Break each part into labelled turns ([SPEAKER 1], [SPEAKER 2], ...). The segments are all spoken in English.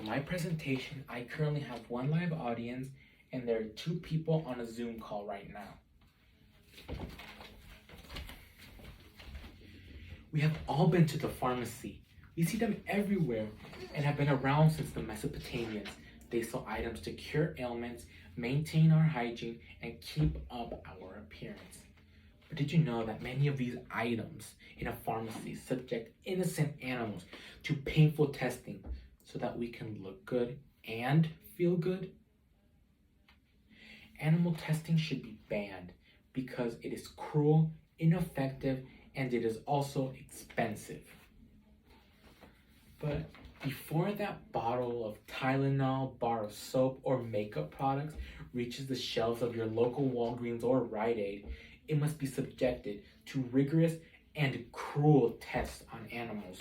[SPEAKER 1] my presentation, I currently have one live audience and there are two people on a Zoom call right now. We have all been to the pharmacy. We see them everywhere and have been around since the Mesopotamians. They sell items to cure ailments, maintain our hygiene, and keep up our appearance. But did you know that many of these items in a pharmacy subject innocent animals to painful testing so that we can look good and feel good? Animal testing should be banned because it is cruel, ineffective, and it is also expensive. But before that bottle of Tylenol, bar of soap, or makeup products reaches the shelves of your local Walgreens or Rite Aid, it must be subjected to rigorous and cruel tests on animals.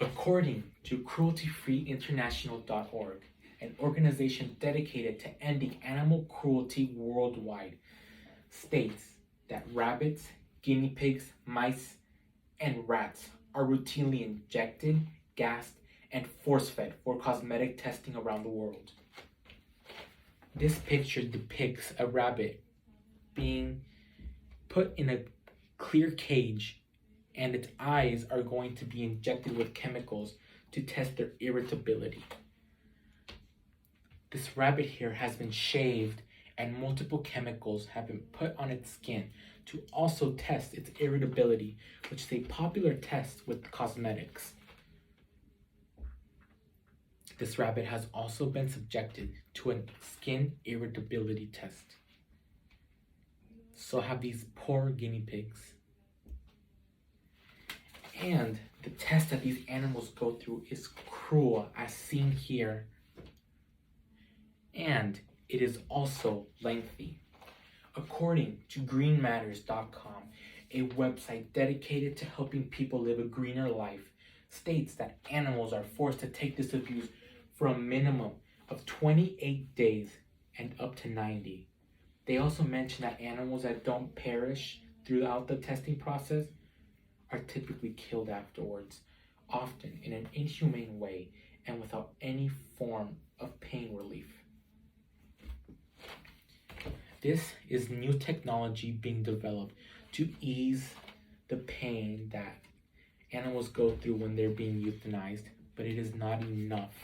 [SPEAKER 1] According to crueltyfreeinternational.org, an organization dedicated to ending animal cruelty worldwide, states that rabbits, guinea pigs, mice, and rats are routinely injected, gassed, and force-fed for cosmetic testing around the world. This picture depicts a rabbit being put in a clear cage, and its eyes are going to be injected with chemicals to test their irritability. This rabbit here has been shaved and multiple chemicals have been put on its skin to also test its irritability, which is a popular test with cosmetics. This rabbit has also been subjected to a skin irritability test. So have these poor guinea pigs. And the test that these animals go through is cruel, as seen here. And it is also lengthy. According to greenmatters.com, a website dedicated to helping people live a greener life, states that animals are forced to take this abuse for a minimum of 28 days and up to 90. They also mention that animals that don't perish throughout the testing process are typically killed afterwards, often in an inhumane way and without any form of pain relief. This is new technology being developed to ease the pain that animals go through when they're being euthanized, but it is not enough.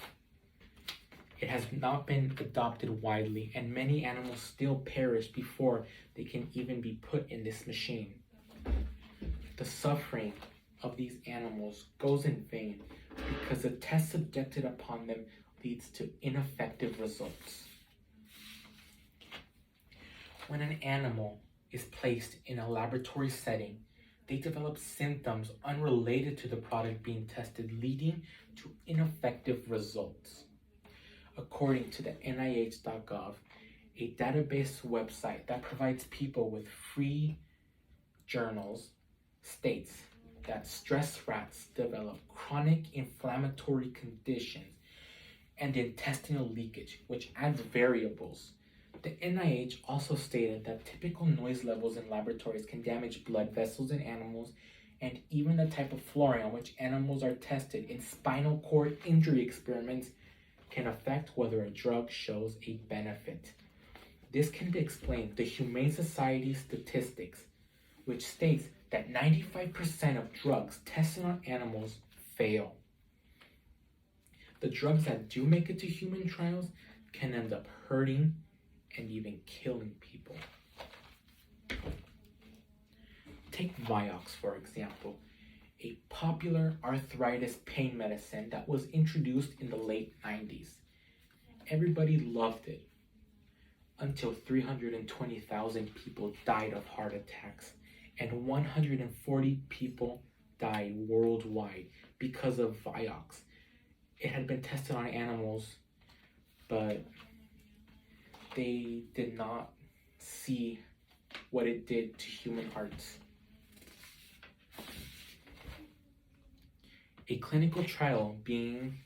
[SPEAKER 1] It has not been adopted widely, and many animals still perish before they can even be put in this machine. The suffering of these animals goes in vain because the test subjected upon them leads to ineffective results. When an animal is placed in a laboratory setting, they develop symptoms unrelated to the product being tested, leading to ineffective results. According to the NIH.gov, a database website that provides people with free journals, states that stressed rats develop chronic inflammatory conditions and intestinal leakage, which adds variables. The NIH also stated that typical noise levels in laboratories can damage blood vessels in animals, and even the type of fluorine on which animals are tested in spinal cord injury experiments can affect whether a drug shows a benefit. This can explain the Humane Society statistics, which states that 95% of drugs tested on animals fail. The drugs that do make it to human trials can end up hurting and even killing people. Take Vioxx, for example, a popular arthritis pain medicine that was introduced in the late 90s. Everybody loved it until 320,000 people died of heart attacks and 140 people died worldwide because of Vioxx. It had been tested on animals, but they did not see what it did to human hearts. A clinical trial being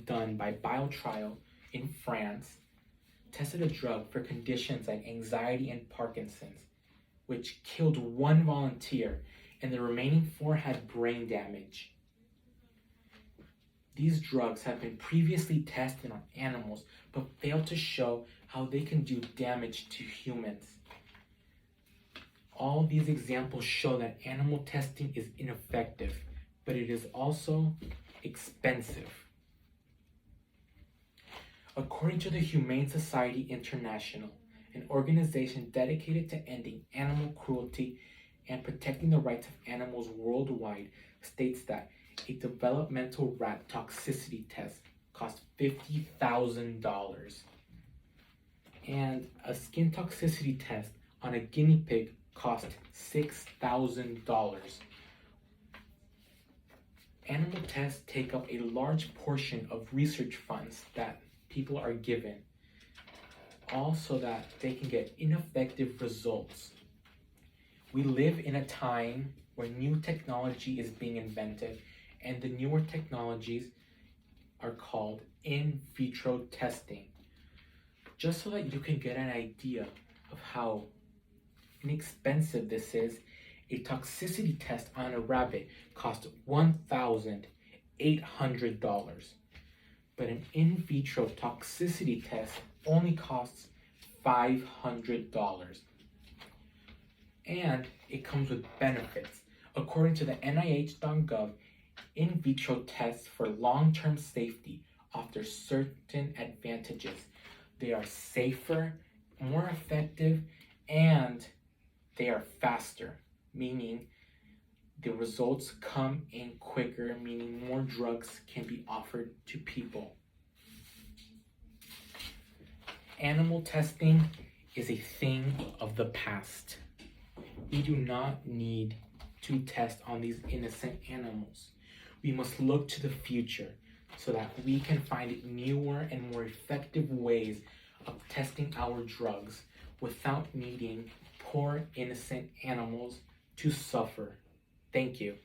[SPEAKER 1] done by BioTrial in France tested a drug for conditions like anxiety and Parkinson's, which killed one volunteer and the remaining 4 had brain damage. These drugs have been previously tested on animals but failed to show how they can do damage to humans. All these examples show that animal testing is ineffective, but it is also expensive. According to the Humane Society International, an organization dedicated to ending animal cruelty and protecting the rights of animals worldwide, states that a developmental rat toxicity test costs $50,000, and a skin toxicity test on a guinea pig cost $6,000. Animal tests take up a large portion of research funds that people are given, all so that they can get ineffective results. We live in a time where new technology is being invented, and the newer technologies are called in vitro testing. Just so that you can get an idea of how inexpensive this is, a toxicity test on a rabbit costs $1,800, but an in vitro toxicity test only costs $500. And it comes with benefits. According to the NIH.gov, in vitro tests for long-term safety offer certain advantages. They are safer, more effective, and they are faster, meaning the results come in quicker, meaning more drugs can be offered to people. Animal testing is a thing of the past. We do not need to test on these innocent animals. We must look to the future so that we can find newer and more effective ways of testing our drugs without needing poor innocent animals to suffer. Thank you.